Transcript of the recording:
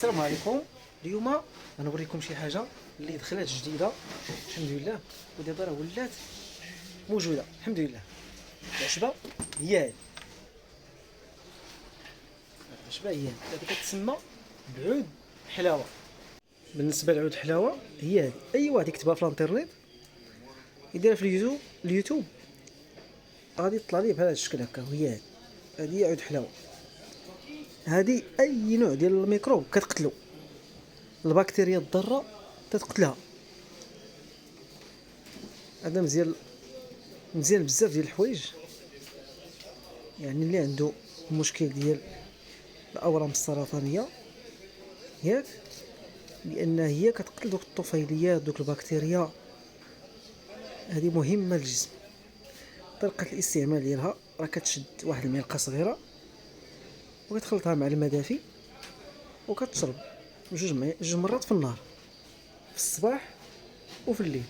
السلام عليكم. اليوم غنوريكم شي حاجه اللي دخلت جديده الحمد لله، ودابا راه ولات موجوده الحمد لله. العشبه هي هذه، العشبه هي هذه كتسمى بعود حلاوه. بالنسبه لعود الحلاوه هي هذه، اي واحد يكتبها في الانترنت يديرها في اليوتيوب غادي يطلع ليه بهذا الشكل هكا. وهي هذه عود حلاوه. هذه اي نوع ديال الميكروب كتقتلو، البكتيريا الضاره تتقتلها. هذا مزيان بزاف ديال الحوايج، يعني اللي عنده مشكل ديال الاورام السرطانيه ياك، لان هي كتقتل دوك الطفيليات دوك البكتيريا، هذه مهمه للجسم. طريقه الاستعمال ديالها راه كتشد واحد الملقه صغيره وكتخلطها مع الماء دافي وكتشرب جوج مرات في النهار، في الصباح وفي الليل.